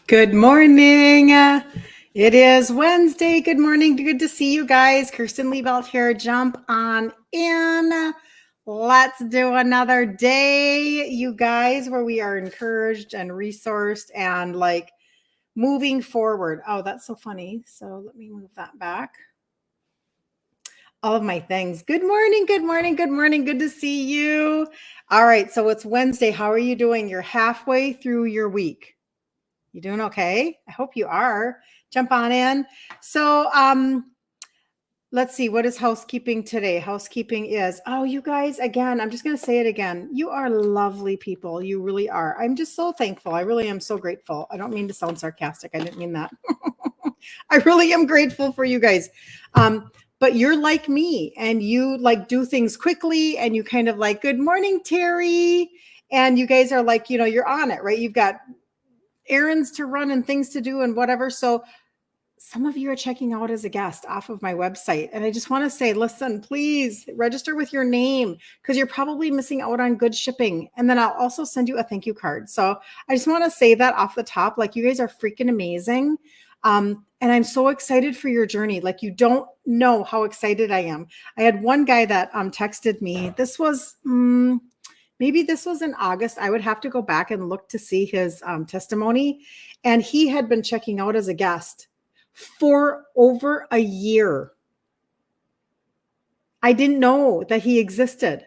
Good morning. It is Wednesday. Good morning. Good to see you guys. Kirsten Liebelt here. Jump on in. Let's do another day, you guys, where we are encouraged and resourced and like moving forward. Oh, that's so funny. So let me move that back. All of my things. Good morning. Good morning. Good morning. Good to see you. All right. So it's Wednesday. How are you doing? You're halfway through your week. You doing okay? I hope you are. Jump on in. So let's see, what is housekeeping today? Housekeeping is, oh, you guys, again, I'm just going to say it again. You are lovely people. You really are. I'm just so thankful. I really am so grateful. I don't mean to sound sarcastic. I didn't mean that. I really am grateful for you guys. But you're like me and you like do things quickly and you kind of like, good morning, Terry. And you guys are like, you're on it, right? You've got errands to run and things to do and whatever. So some of you are checking out as a guest off of my website. And I just want to say, listen, please register with your name because you're probably missing out on good shipping. And then I'll also send you a thank you card. So I just want to say that off the top, like you guys are freaking amazing. And I'm so excited for your journey. Like you don't know how excited I am. I had one guy that texted me. This was maybe this was in August. I would have to go back and look to see his testimony. And he had been checking out as a guest for over a year. I didn't know that he existed.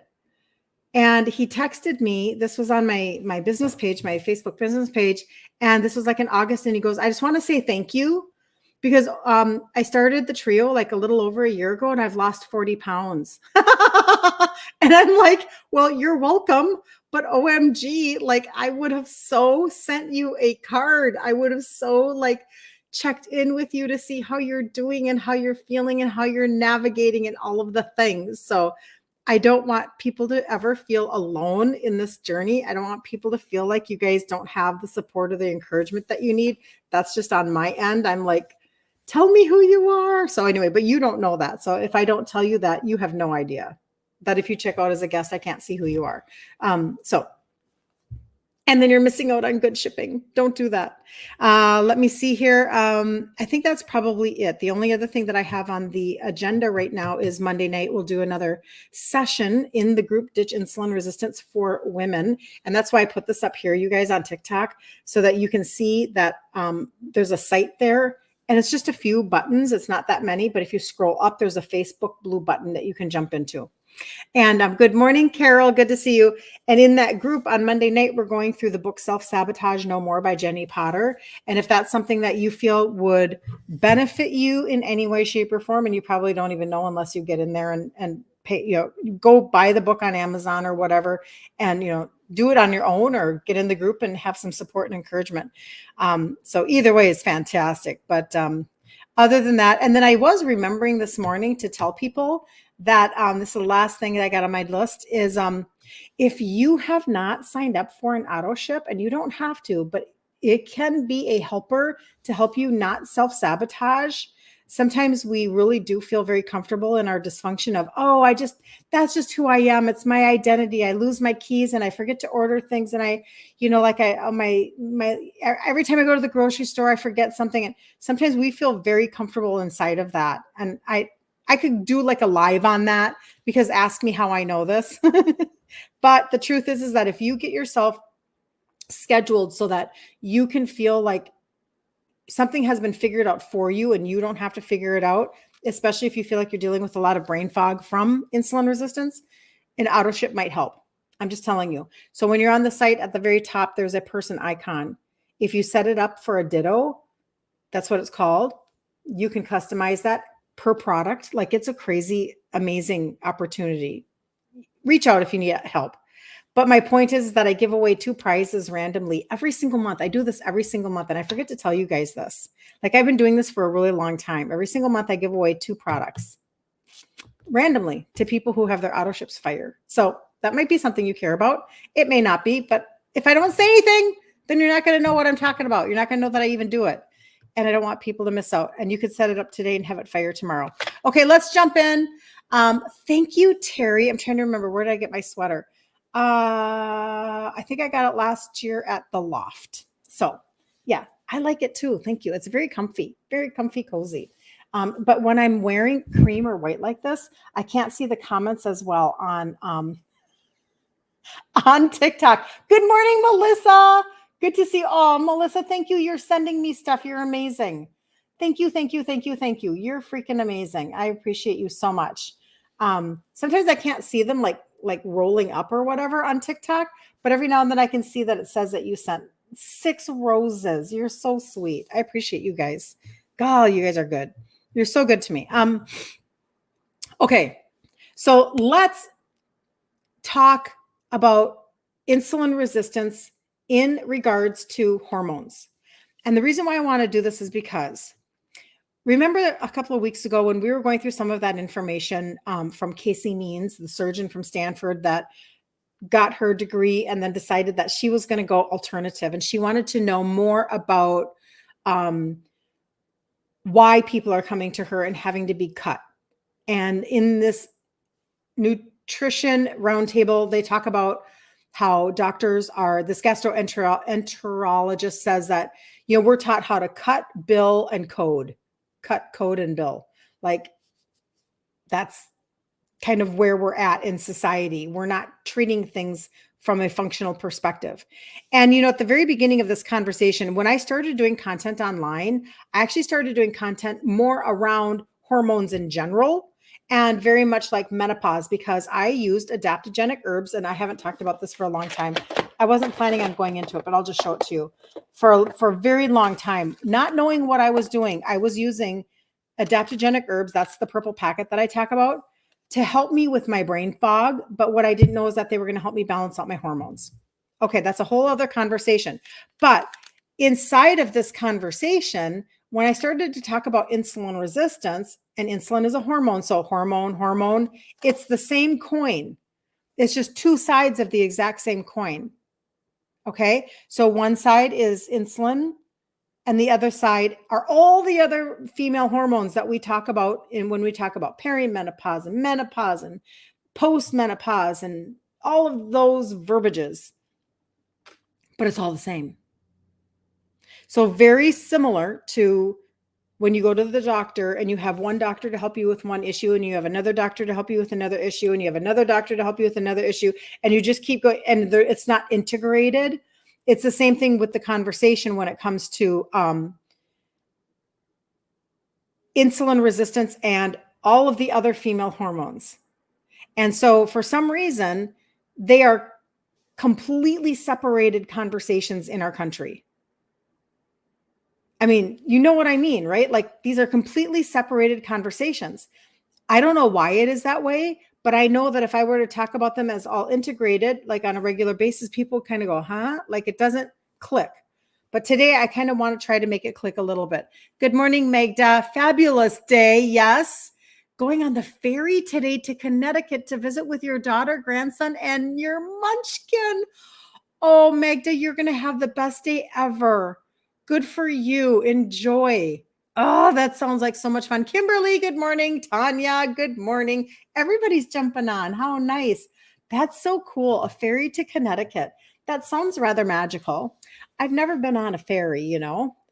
And he texted me. This was on my business page, my Facebook business page. And this was like in August. And he goes, I just want to say thank you because I started the trio like a little over a year ago and I've lost 40 pounds. And I'm like, well, you're welcome. But OMG, like I would have so sent you a card. I would have so like checked in with you to see how you're doing and how you're feeling and how you're navigating and all of the things. So I don't want people to ever feel alone in this journey. I don't want people to feel like you guys don't have the support or the encouragement that you need. That's just on my end. I'm like, tell me who you are. So anyway, but you don't know that. So if I don't tell you that, you have no idea that if you check out as a guest, I can't see who you are. And then you're missing out on good shipping. Don't do that. Let me see here. I think that's probably it. The only other thing that I have on the agenda right now is Monday night. We'll do another session in the group Ditch Insulin Resistance for Women. And that's why I put this up here, you guys on TikTok, so that you can see that there's a site there. And it's just a few buttons. It's not that many. But if you scroll up, there's a Facebook blue button that you can jump into. And good morning, Carol. Good to see you. And in that group on Monday night, we're going through the book Self-Sabotage No More by Jenny Potter. And if that's something that you feel would benefit you in any way, shape, or form, and you probably don't even know unless you get in there and pay, go buy the book on Amazon or whatever, and do it on your own or get in the group and have some support and encouragement. So either way is fantastic. But other than that, and then I was remembering this morning to tell people that this is the last thing that I got on my list is if you have not signed up for an auto ship, and you don't have to, but it can be a helper to help you not self-sabotage. Sometimes we really do feel very comfortable in our dysfunction of, that's just who I am. It's my identity. I lose my keys and I forget to order things. And every time I go to the grocery store, I forget something. And sometimes we feel very comfortable inside of that. And I could do like a live on that because ask me how I know this. But the truth is that if you get yourself scheduled so that you can feel like something has been figured out for you and you don't have to figure it out, especially if you feel like you're dealing with a lot of brain fog from insulin resistance, an auto ship might help. I'm just telling you. So when you're on the site at the very top, there's a person icon. If you set it up for a ditto, that's what it's called. You can customize that per product. Like it's a crazy, amazing opportunity. Reach out if you need help. But my point is that I give away 2 prizes randomly every single month. I do this every single month. And I forget to tell you guys this. Like I've been doing this for a really long time. Every single month I give away 2 products randomly to people who have their auto ships fire. So that might be something you care about. It may not be, but if I don't say anything, then you're not going to know what I'm talking about. You're not going to know that I even do it. And I don't want people to miss out. And you could set it up today and have it fire tomorrow. Okay, let's jump in. Thank you, Terry. I'm trying to remember, where did I get my sweater? I think I got it last year at the Loft. So yeah, I like it too. Thank you. It's very comfy, cozy. But when I'm wearing cream or white like this, I can't see the comments as well on TikTok. Good morning, Melissa. Good to see you. Oh, Melissa, thank you. You're sending me stuff. You're amazing. Thank you, thank you, thank you, thank you. You're freaking amazing. I appreciate you so much. Sometimes I can't see them like rolling up or whatever on TikTok, but every now and then I can see that it says that you sent 6 roses. You're so sweet. I appreciate you guys. God, you guys are good. You're so good to me. Okay, so let's talk about insulin resistance in regards to hormones. And the reason why I want to do this is because remember a couple of weeks ago when we were going through some of that information from Casey Means, the surgeon from Stanford that got her degree and then decided that she was going to go alternative. And she wanted to know more about why people are coming to her and having to be cut. And in this nutrition roundtable, they talk about how doctors are, this gastroenterologist says that, we're taught how to cut, bill, and code. Cut, code, and bill. Like that's kind of where we're at in society. We're not treating things from a functional perspective. And, at the very beginning of this conversation, when I started doing content online, I actually started doing content more around hormones in general and very much like menopause because I used adaptogenic herbs. And I haven't talked about this for a long time. I wasn't planning on going into it, but I'll just show it to you. For a very long time, not knowing what I was doing, I was using adaptogenic herbs. That's the purple packet that I talk about to help me with my brain fog. But what I didn't know is that they were going to help me balance out my hormones. Okay, that's a whole other conversation. But inside of this conversation, when I started to talk about insulin resistance, and insulin is a hormone, so hormone, it's the same coin. It's just 2 sides of the exact same coin. Okay, so one side is insulin, and the other side are all the other female hormones that we talk about when we talk about perimenopause and menopause and postmenopause and all of those verbiages. But it's all the same. So very similar to when you go to the doctor and you have one doctor to help you with one issue and you have another doctor to help you with another issue and you have another doctor to help you with another issue and you just keep going and it's not integrated. It's the same thing with the conversation when it comes to insulin resistance and all of the other female hormones. And so for some reason, they are completely separated conversations in our country. I mean, you know what I mean, right? Like these are completely separated conversations. I don't know why it is that way, but I know that if I were to talk about them as all integrated, like on a regular basis, people kind of go, huh? Like it doesn't click. But today I kind of want to try to make it click a little bit. Good morning, Magda. Fabulous day. Yes. Going on the ferry today to Connecticut to visit with your daughter, grandson, and your munchkin. Oh, Magda, you're going to have the best day ever. Good for you. Enjoy. Oh, that sounds like so much fun. Kimberly, good morning. Tanya, good morning. Everybody's jumping on. How nice. That's so cool. A ferry to Connecticut. That sounds rather magical. I've never been on a ferry,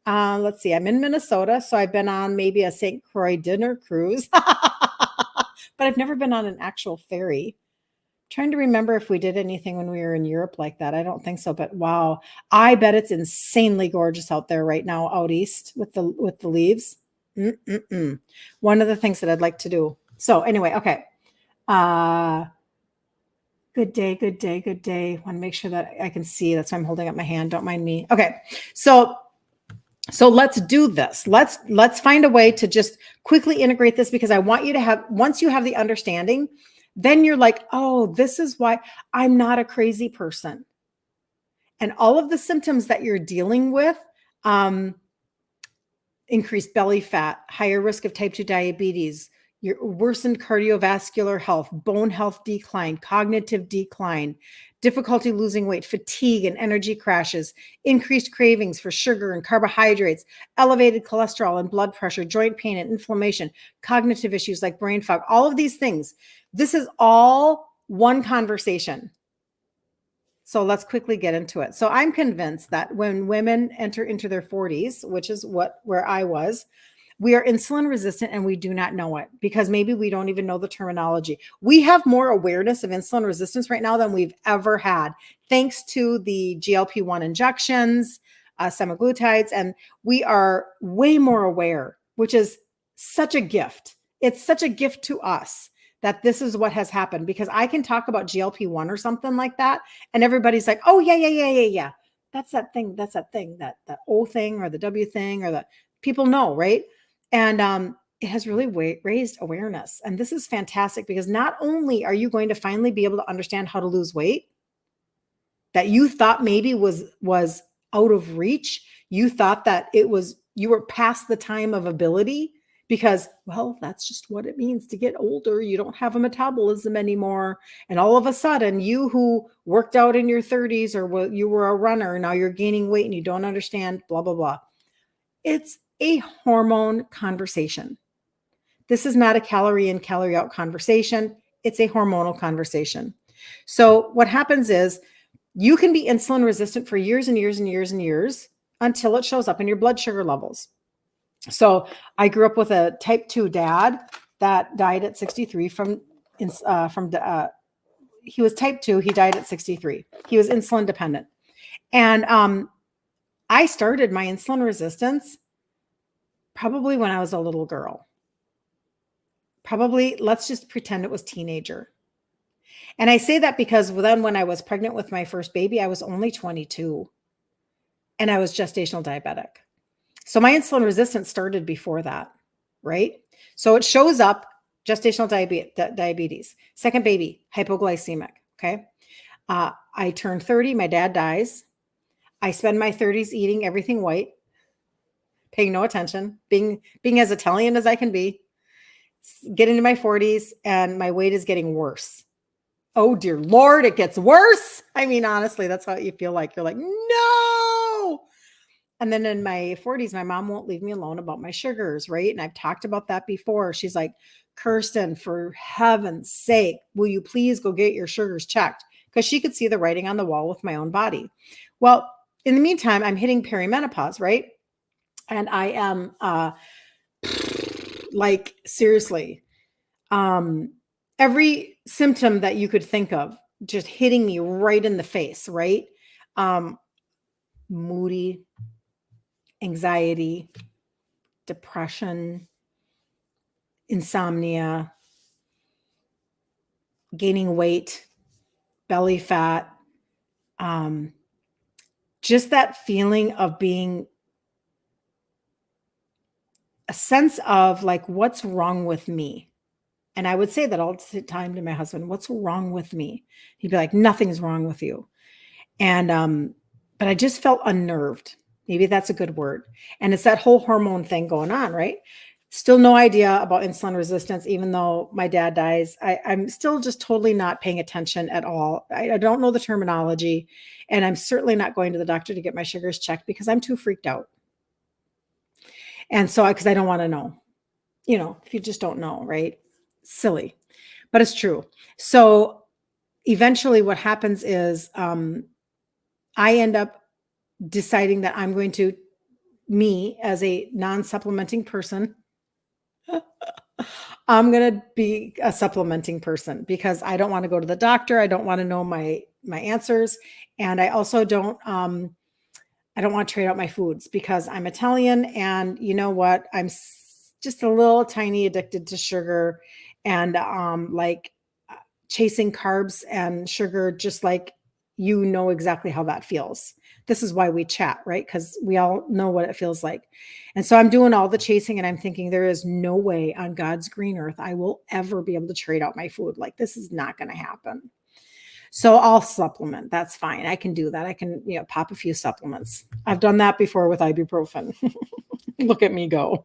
Let's see. I'm in Minnesota, so I've been on maybe a St. Croix dinner cruise, but I've never been on an actual ferry. Trying to remember if we did anything when we were in Europe like that. I don't think so, but wow. I bet it's insanely gorgeous out there right now out east with the leaves. One of the things that I'd like to do. So anyway, okay. Good day. Want to make sure that I can see. That's why I'm holding up my hand. Don't mind me. Okay. So let's do this. Let's find a way to just quickly integrate this because I want you to have, once you have the understanding, then you're like, oh, this is why I'm not a crazy person. And all of the symptoms that you're dealing with, increased belly fat, higher risk of type 2 diabetes, your worsened cardiovascular health, bone health decline, cognitive decline, difficulty losing weight, fatigue and energy crashes, increased cravings for sugar and carbohydrates, elevated cholesterol and blood pressure, joint pain and inflammation, cognitive issues like brain fog, all of these things. This is all one conversation. So let's quickly get into it. So I'm convinced that when women enter into their 40s, which is where I was, we are insulin resistant and we do not know it because maybe we don't even know the terminology. We have more awareness of insulin resistance right now than we've ever had, thanks to the GLP-1 injections, semaglutides, and we are way more aware, which is such a gift. It's such a gift to us that this is what has happened, because I can talk about GLP-1 or something like that, and everybody's like, oh, yeah. That's that thing. That O thing or the W thing or the people know, right? And it has really raised awareness. And this is fantastic because not only are you going to finally be able to understand how to lose weight that you thought maybe was out of reach, you thought that you were past the time of ability because, well, that's just what it means to get older. You don't have a metabolism anymore. And all of a sudden, you who worked out in your 30s or you were a runner, now you're gaining weight and you don't understand, blah, blah, blah. It's a hormone conversation. This is not a calorie in, calorie out conversation. It's a hormonal conversation. So what happens is you can be insulin resistant for years and years and years and years until it shows up in your blood sugar levels. So I grew up with a type 2 dad that died at 63 he was type 2. He died at 63. He was insulin dependent. And I started my insulin resistance probably when I was a little girl. Probably, let's just pretend it was teenager. And I say that because then when I was pregnant with my first baby, I was only 22 and I was gestational diabetic. So my insulin resistance started before that, right? So it shows up gestational diabetes, second baby, hypoglycemic. Okay. I turned 30. My dad dies. I spend my 30s eating everything white, paying no attention, being as Italian as I can be, get into my 40s and my weight is getting worse. Oh, dear Lord, it gets worse. I mean, honestly, that's how you feel like. You're like, no. And then in my 40s, my mom won't leave me alone about my sugars, right? And I've talked about that before. She's like, Kirsten, for heaven's sake, will you please go get your sugars checked? Because she could see the writing on the wall with my own body. Well, in the meantime, I'm hitting perimenopause, right? And I am like, seriously, every symptom that you could think of just hitting me right in the face, right? Moody, anxiety, depression, insomnia, gaining weight, belly fat, just that feeling of being a sense of like, what's wrong with me? And I would say that all the time to my husband, what's wrong with me? He'd be like, nothing's wrong with you. And, but I just felt unnerved. Maybe that's a good word. And it's that whole hormone thing going on, right? Still no idea about insulin resistance, even though my dad dies. I'm still just totally not paying attention at all. I don't know the terminology. And I'm certainly not going to the doctor to get my sugars checked because I'm too freaked out. And so, because I don't want to know, if you just don't know, right? Silly, but it's true. So eventually what happens is I end up deciding that I'm going to, me as a non-supplementing person, I'm going to be a supplementing person because I don't want to go to the doctor. I don't want to know my answers. And I also don't want to trade out my foods because I'm Italian and you know what? I'm just a little tiny addicted to sugar and chasing carbs and sugar, just like you know exactly how that feels. This is why we chat, right? Because we all know what it feels like. And so I'm doing all the chasing and I'm thinking there is no way on God's green earth I will ever be able to trade out my food. Like this is not going to happen. So I'll supplement. That's fine. I can do that. I can, pop a few supplements. I've done that before with ibuprofen. Look at me go.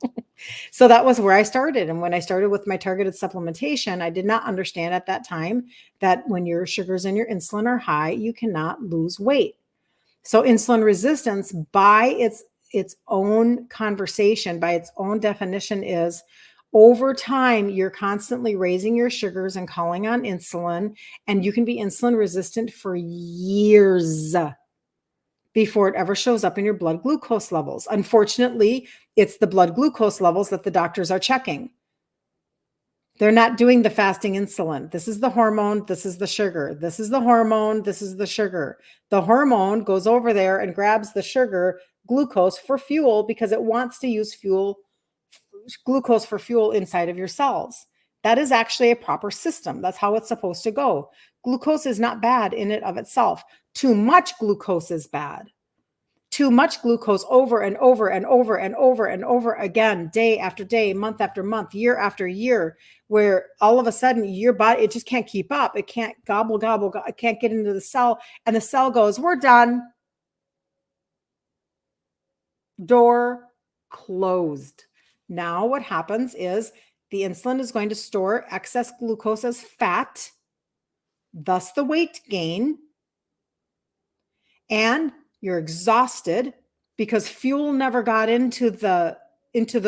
So that was where I started. And when I started with my targeted supplementation, I did not understand at that time that when your sugars and your insulin are high, you cannot lose weight. So insulin resistance by its own conversation, by its own definition is Over time, you're constantly raising your sugars and calling on insulin, and you can be insulin resistant for years before it ever shows up in your blood glucose levels. Unfortunately, it's the blood glucose levels that the doctors are checking. They're not doing the fasting insulin. This is the hormone. This is the sugar. This is the hormone. This is the sugar. The hormone goes over there and grabs the sugar, glucose for fuel because it wants to use glucose for fuel inside of your cells. That is actually a proper system. That's how it's supposed to go. Glucose is not bad in and of itself. Too much glucose is bad. Too much glucose over and over and over and over and over again, day after day, month after month, year after year, where all of a sudden your body, it just can't keep up. It can't gobble, it can't get into the cell. And the cell goes, we're done. Door closed. Now what happens is the insulin is going to store excess glucose as fat, thus the weight gain. And you're exhausted because fuel never got into the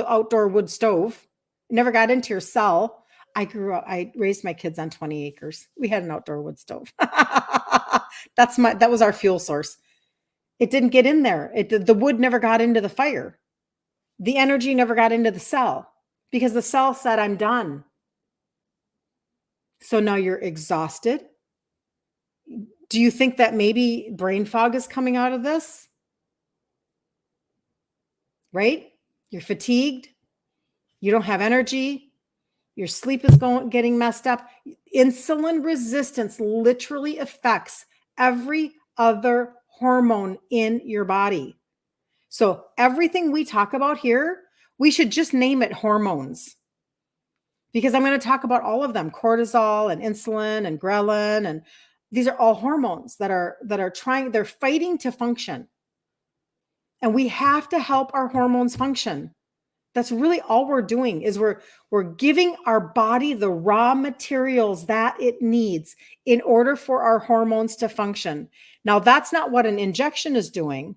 outdoor wood stove. It never got into your cell. I raised my kids on 20 acres. We had an outdoor wood stove. That was our fuel source. It didn't get in there. The wood never got into the fire. The energy never got into the cell because the cell said, I'm done. So now you're exhausted. Do you think that maybe brain fog is coming out of this? Right? You're fatigued. You don't have energy. Your sleep is getting messed up. Insulin resistance literally affects every other hormone in your body. So everything we talk about here, we should just name it hormones. Because I'm going to talk about all of them, cortisol and insulin and ghrelin, and these are all hormones that are they're fighting to function. And we have to help our hormones function. That's really all we're doing is we're giving our body the raw materials that it needs in order for our hormones to function. Now, that's not what an injection is doing.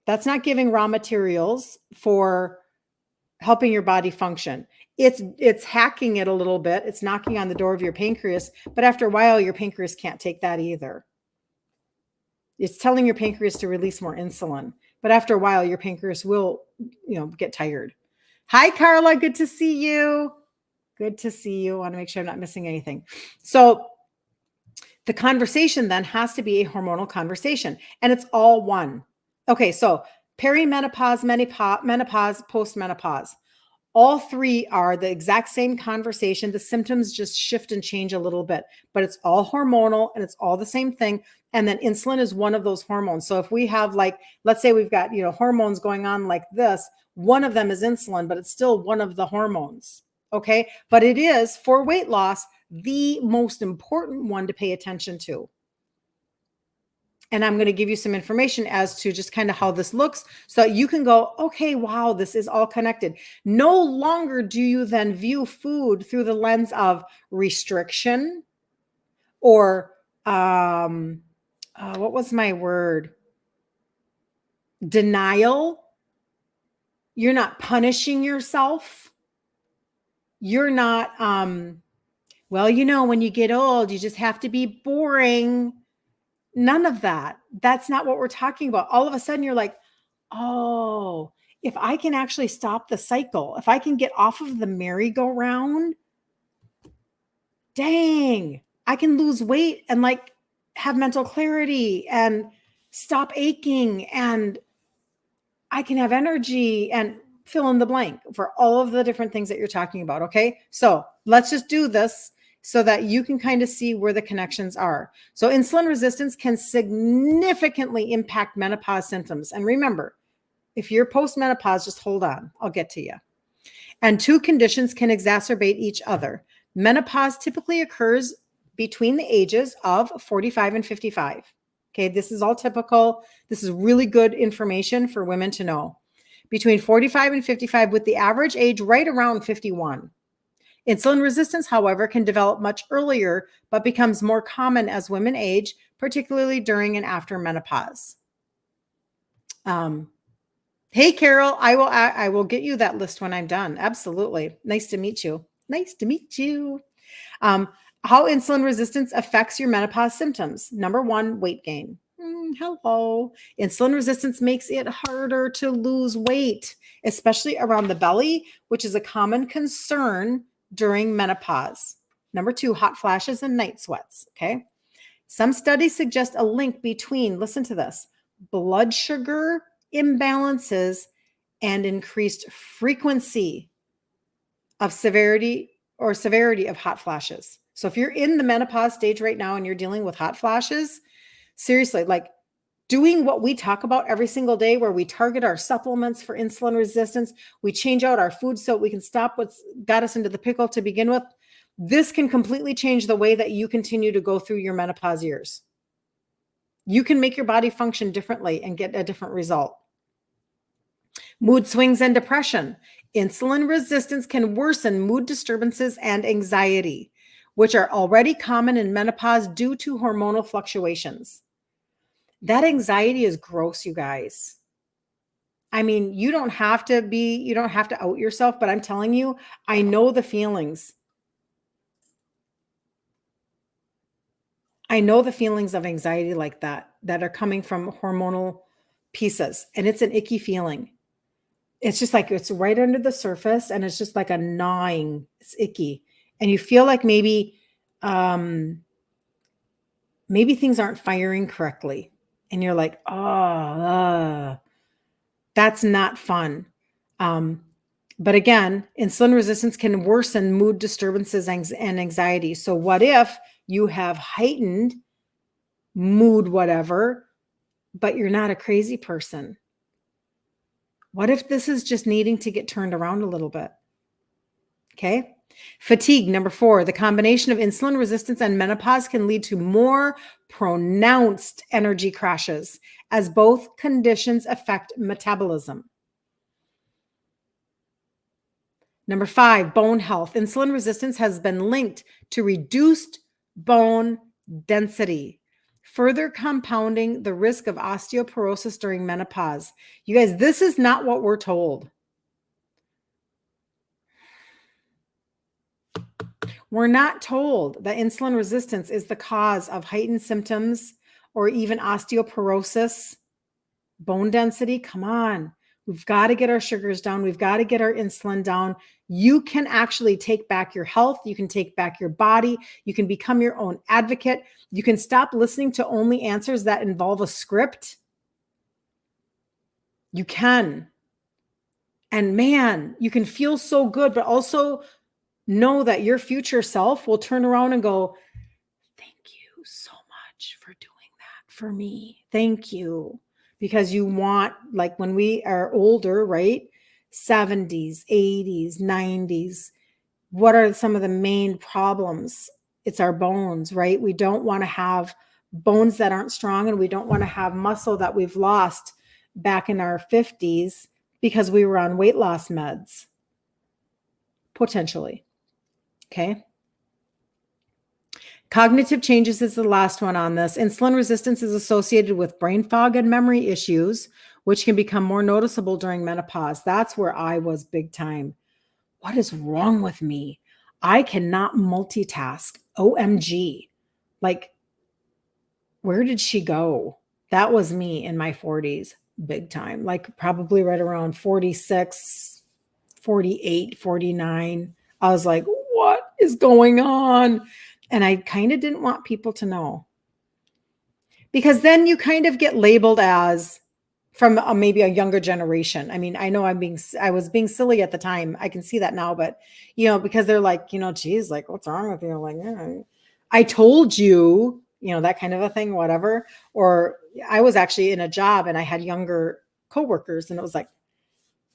That's not giving raw materials for helping your body function. It's hacking it a little bit. It's knocking on the door of your pancreas, but after a while, your pancreas can't take that either. It's telling your pancreas to release more insulin, but after a while, your pancreas will, get tired. Hi, Carla. Good to see you. Good to see you. I want to make sure I'm not missing anything. So the conversation then has to be a hormonal conversation, and it's all one. Okay, so perimenopause, menopause, postmenopause. All three are the exact same conversation. The symptoms just shift and change a little bit, but it's all hormonal and it's all the same thing. And then insulin is one of those hormones. So if we have let's say we've got, hormones going on like this, one of them is insulin, but it's still one of the hormones. Okay. But it is for weight loss, the most important one to pay attention to. And I'm going to give you some information as to just kind of how this looks so that you can go, okay, wow, this is all connected. No longer do you then view food through the lens of restriction or, what was my word? Denial. You're not punishing yourself. You're not, when you get old, you just have to be boring. None of that. That's not what we're talking about. All of a sudden you're like, oh, if I can actually stop the cycle, if I can get off of the merry-go-round, dang, I can lose weight and have mental clarity and stop aching, and I can have energy and fill in the blank for all of the different things that you're talking about. Okay. So let's just do this so that you can kind of see where the connections are. So insulin resistance can significantly impact menopause symptoms. And remember, if you're post-menopause, just hold on. I'll get to you. And two conditions can exacerbate each other. Menopause typically occurs between the ages of 45 and 55. Okay, this is all typical. This is really good information for women to know. Between 45 and 55, with the average age right around 51. Insulin resistance, however, can develop much earlier, but becomes more common as women age, particularly during and after menopause. Hey, Carol, I will get you that list when I'm done. Absolutely. Nice to meet you. Nice to meet you. Um, how insulin resistance affects your menopause symptoms. Number one, weight gain. Hello. Insulin resistance makes it harder to lose weight, especially around the belly, which is a common concern during menopause. Number two, hot flashes and night sweats. Okay. Some studies suggest a link between, listen to this, blood sugar imbalances and increased frequency of severity of hot flashes. So if you're in the menopause stage right now and you're dealing with hot flashes, seriously, like doing what we talk about every single day, where we target our supplements for insulin resistance, we change out our food so we can stop what's got us into the pickle to begin with. This can completely change the way that you continue to go through your menopause years. You can make your body function differently and get a different result. Mood swings and depression. Insulin resistance can worsen mood disturbances and anxiety, which are already common in menopause due to hormonal fluctuations. That anxiety is gross, you guys. I mean, you don't have to out yourself, but I'm telling you, I know the feelings. I know the feelings of anxiety like that are coming from hormonal pieces, and it's an icky feeling. It's just like it's right under the surface and it's just like a gnawing. It's icky. And you feel like um maybe things aren't firing correctly. And you're like, oh, that's not fun. Um, but again, insulin resistance can worsen mood disturbances and anxiety. So what if you have heightened mood, whatever, but you're not a crazy person? What if this is just needing to get turned around a little bit? Okay. Fatigue, number four, the combination of insulin resistance and menopause can lead to more pronounced energy crashes as both conditions affect metabolism. Number five, bone health. Insulin resistance has been linked to reduced bone density, further compounding the risk of osteoporosis during menopause. You guys, this is not what we're told. We're not told that insulin resistance is the cause of heightened symptoms or even osteoporosis, bone density. Come on. We've got to get our sugars down. We've got to get our insulin down. You can actually take back your health. You can take back your body. You can become your own advocate. You can stop listening to only answers that involve a script. You can. And man, you can feel so good, but also know that your future self will turn around and go, thank you so much for doing that for me. Thank you. Because you want, like when we are older, right? 70s, 80s, 90s. What are some of the main problems? It's our bones, right? We don't want to have bones that aren't strong, and we don't want to have muscle that we've lost back in our 50s because we were on weight loss meds, potentially. Okay. Cognitive changes is the last one on this. Insulin resistance is associated with brain fog and memory issues, which can become more noticeable during menopause. That's where I was big time. What is wrong with me? I cannot multitask. OMG. Like, where did she go? That was me in my 40s, big time. Like probably right around 46, 48, 49. I was like, what is going on? And I kind of didn't want people to know, because then you kind of get labeled as from maybe a younger generation. I mean, I know I was being silly at the time. I can see that now, but because they're like, geez, like, what's wrong with you? Like, yeah, I told you, that kind of a thing, whatever. Or I was actually in a job and I had younger coworkers, and it was like,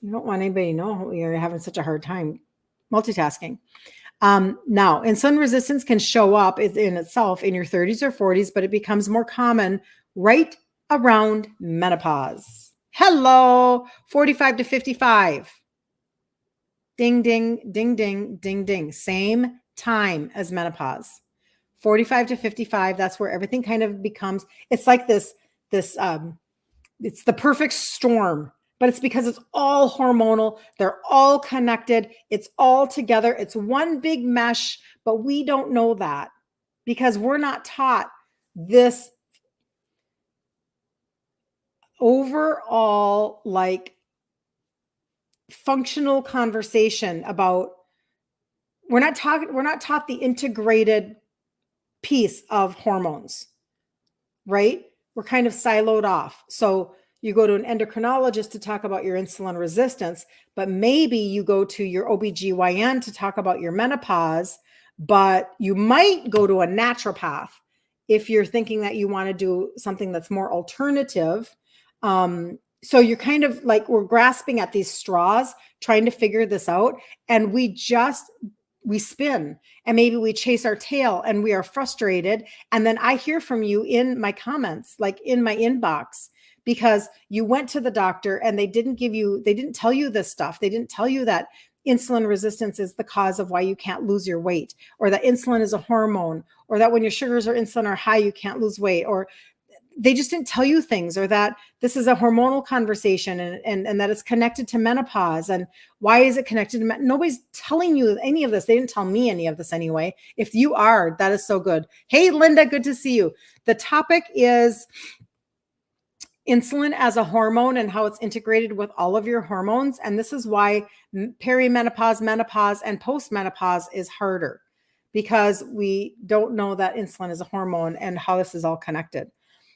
you don't want anybody to know you're having such a hard time multitasking. Now, insulin resistance can show up in itself in your 30s or 40s, but it becomes more common right around menopause. Hello, 45 to 55. Ding, ding, ding, ding, ding, ding. Same time as menopause. 45 to 55, that's where everything kind of becomes, it's like this, it's the perfect storm but it's because it's all hormonal. They're all connected. It's all together. It's one big mesh, but we don't know that because we're not taught this overall like functional conversation about we're not taught the integrated piece of hormones, right? We're kind of siloed off. So you go to an endocrinologist to talk about your insulin resistance, but maybe you go to your OBGYN to talk about your menopause, but you might go to a naturopath if you're thinking that you want to do something that's more alternative. So you're kind of like, we're grasping at these straws, trying to figure this out. And we spin and maybe we chase our tail and we are frustrated. And then I hear from you in my comments, like in my inbox, because you went to the doctor and they didn't tell you this stuff. They didn't tell you that insulin resistance is the cause of why you can't lose your weight, or that insulin is a hormone, or that when your sugars or insulin are high, you can't lose weight, or they just didn't tell you things, or that this is a hormonal conversation and that it's connected to menopause. And why is it connected to nobody's telling you any of this. They didn't tell me any of this anyway. If you are, that is so good. Hey, Linda, good to see you. The topic is insulin as a hormone and how it's integrated with all of your hormones. And this is why perimenopause, menopause, and postmenopause is harder, because we don't know that insulin is a hormone and how this is all connected.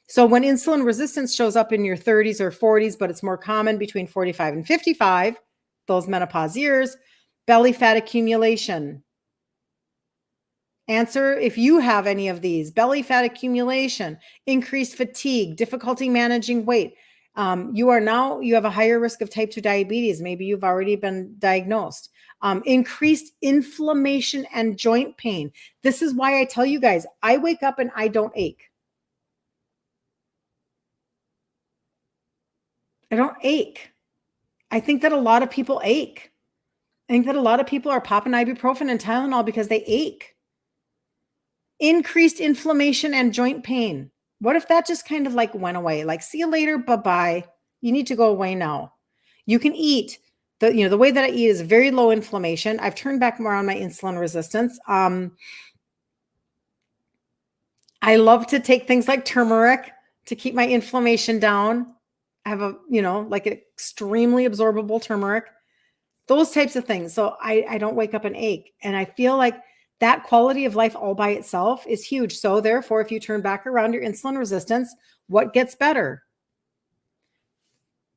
So when insulin resistance shows up in your 30s or 40s, but it's more common between 45 and 55, those menopause years, belly fat accumulation. Answer if you have any of these: belly fat accumulation, increased fatigue, difficulty managing weight. You have a higher risk of type 2 diabetes. Maybe you've already been diagnosed. Increased inflammation and joint pain. This is why I tell you guys, I wake up and I don't ache. I don't ache. I think that a lot of people ache. I think that a lot of people are popping ibuprofen and Tylenol because they ache. Increased inflammation and joint pain. What if that just kind of like went away? Like, see you later, bye-bye. You need to go away now. You can eat. The way that I eat is very low inflammation. I've turned back more on my insulin resistance. I love to take things like turmeric to keep my inflammation down. I have like an extremely absorbable turmeric, those types of things. So I don't wake up and ache. And I feel like that quality of life all by itself is huge. So therefore, if you turn back around your insulin resistance, what gets better?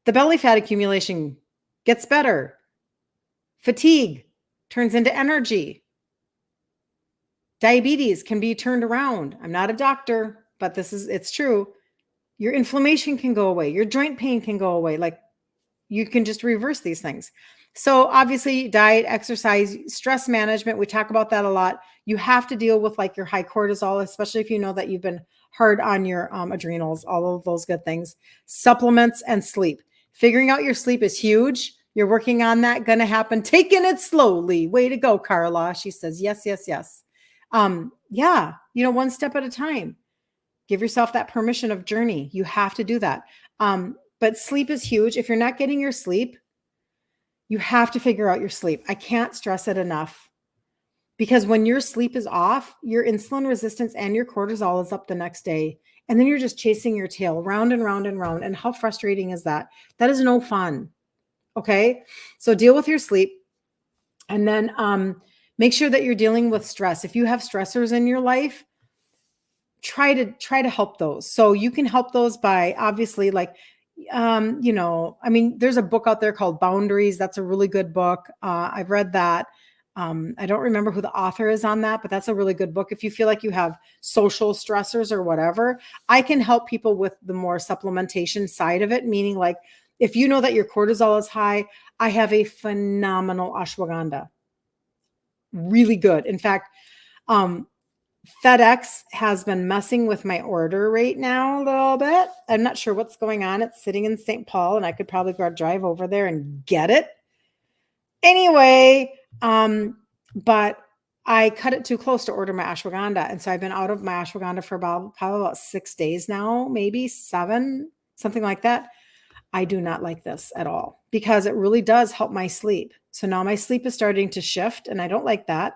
The belly fat accumulation gets better. Fatigue turns into energy. Diabetes can be turned around. I'm not a doctor, but it's true. Your inflammation can go away. Your joint pain can go away. Like, you can just reverse these things. So obviously diet, exercise, stress management, we talk about that a lot. You have to deal with like your high cortisol, especially if you know that you've been hard on your adrenals, all of those good things. Supplements and sleep. Figuring out your sleep is huge. You're working on that. Going to happen. Taking it slowly. Way to go, Carla. She says, yes, yes, yes. Yeah. One step at a time. Give yourself that permission of journey. You have to do that. But sleep is huge. If you're not getting your sleep, you have to figure out your sleep. I can't stress it enough, because when your sleep is off, your insulin resistance and your cortisol is up the next day. And then you're just chasing your tail round and round and round. And how frustrating is that? That is no fun. Okay. So deal with your sleep. And then make sure that you're dealing with stress. If you have stressors in your life, try to help those. So you can help those by obviously like, there's a book out there called Boundaries. That's a really good book. I've read that. I don't remember who the author is on that, but that's a really good book. If you feel like you have social stressors or whatever, I can help people with the more supplementation side of it. Meaning, like, if you know that your cortisol is high, I have a phenomenal ashwagandha. Really good. In fact, FedEx has been messing with my order right now a little bit. I'm not sure what's going on. It's sitting in St. Paul, and I could probably drive over there and get it. Anyway, but I cut it too close to order my ashwagandha. And so I've been out of my ashwagandha for probably about 6 days now, maybe 7, something like that. I do not like this at all because it really does help my sleep. So now my sleep is starting to shift and I don't like that.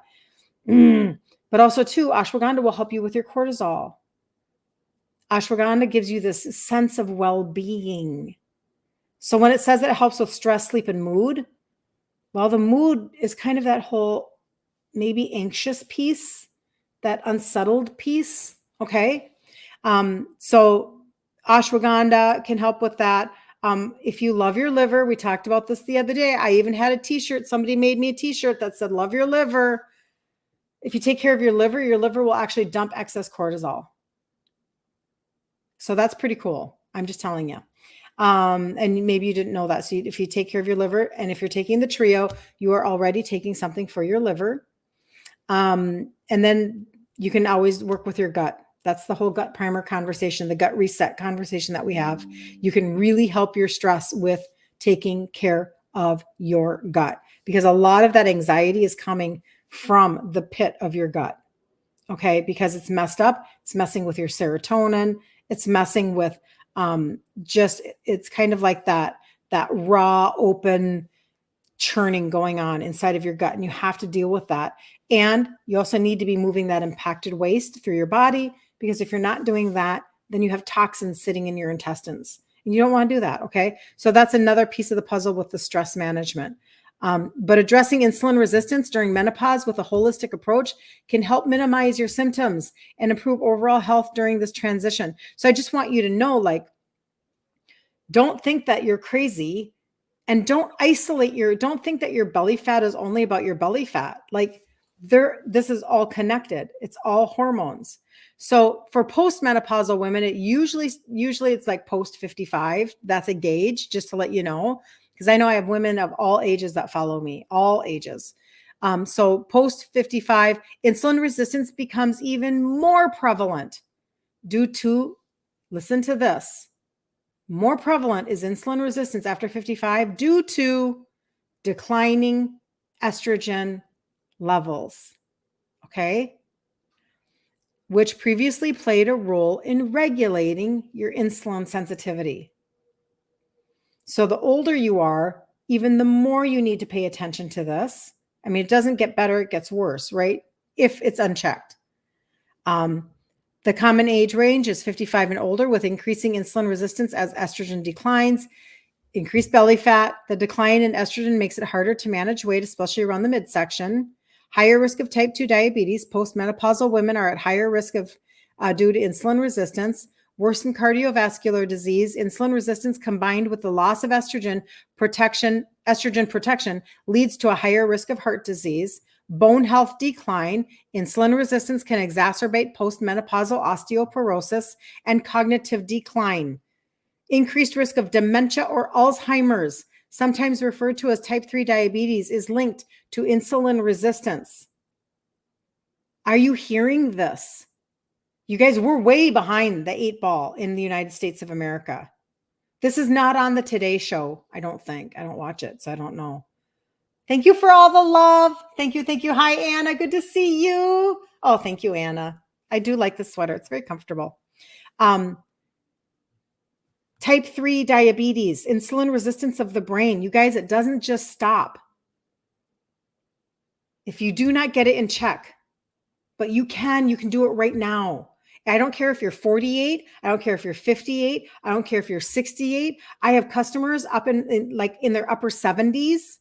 But also too, ashwagandha will help you with your cortisol. Ashwagandha gives you this sense of well-being. So when it says that it helps with stress, sleep, and mood, well, the mood is kind of that whole maybe anxious piece, that unsettled piece. Okay. So ashwagandha can help with that. If you love your liver, we talked about this the other day. I even had a t-shirt. Somebody made me a t-shirt that said, love your liver. If you take care of your liver will actually dump excess cortisol. So that's pretty cool. I'm just telling you. And maybe you didn't know that. So if you take care of your liver and if you're taking the trio, you are already taking something for your liver. And then you can always work with your gut. That's the whole gut primer conversation, the gut reset conversation that we have. You can really help your stress with taking care of your gut because a lot of that anxiety is coming from the pit of your gut. Okay. Because it's messed up. It's messing with your serotonin. It's messing with it's kind of like that raw, open churning going on inside of your gut. And you have to deal with that. And you also need to be moving that impacted waste through your body, because if you're not doing that, then you have toxins sitting in your intestines and you don't want to do that. Okay. So that's another piece of the puzzle with the stress management. But addressing insulin resistance during menopause with a holistic approach can help minimize your symptoms and improve overall health during this transition. So I just want you to know, like, don't think that you're crazy and don't think that your belly fat is only about your belly fat. Like this is all connected. It's all hormones. So for postmenopausal women, it usually it's like post 55. That's a gauge, just to let you know, because I know I have women of all ages that follow me, all ages. So post 55, insulin resistance becomes even more prevalent due to, listen to this, more prevalent is insulin resistance after 55 due to declining estrogen levels. Okay. Which previously played a role in regulating your insulin sensitivity. So the older you are, even the more you need to pay attention to this. I mean, it doesn't get better, it gets worse, right? If it's unchecked. The common age range is 55 and older, with increasing insulin resistance as estrogen declines. Increased belly fat. The decline in estrogen makes it harder to manage weight, especially around the midsection. Higher risk of type 2 diabetes. Postmenopausal women are at higher risk of due to insulin resistance. Worsened cardiovascular disease. Insulin resistance combined with the loss of estrogen protection leads to a higher risk of heart disease. Bone health decline. Insulin resistance can exacerbate postmenopausal osteoporosis and cognitive decline. Increased risk of dementia or Alzheimer's, sometimes referred to as type 3 diabetes, is linked to insulin resistance. Are you hearing this? You guys, we're way behind the 8 ball in the United States of America. This is not on the Today Show, I don't think. I don't watch it, so I don't know. Thank you for all the love. Thank you. Thank you. Hi, Anna. Good to see you. Oh, thank you, Anna. I do like the sweater. It's very comfortable. Type 3 diabetes, insulin resistance of the brain. You guys, it doesn't just stop if you do not get it in check, but you can do it right now. I don't care if you're 48. I don't care if you're 58. I don't care if you're 68. I have customers up in their upper 70s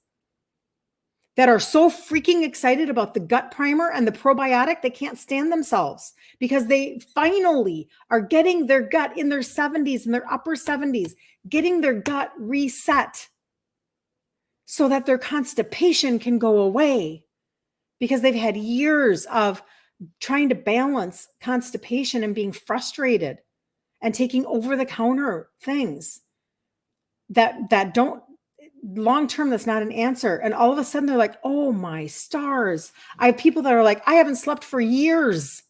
that are so freaking excited about the gut primer and the probiotic, they can't stand themselves because they finally are getting their gut in their 70s and their upper 70s, getting their gut reset so that their constipation can go away, because they've had years of trying to balance constipation and being frustrated and taking over-the-counter things that don't, long-term, that's not an answer. And all of a sudden they're like, oh my stars. I have people that are like, I haven't slept for years.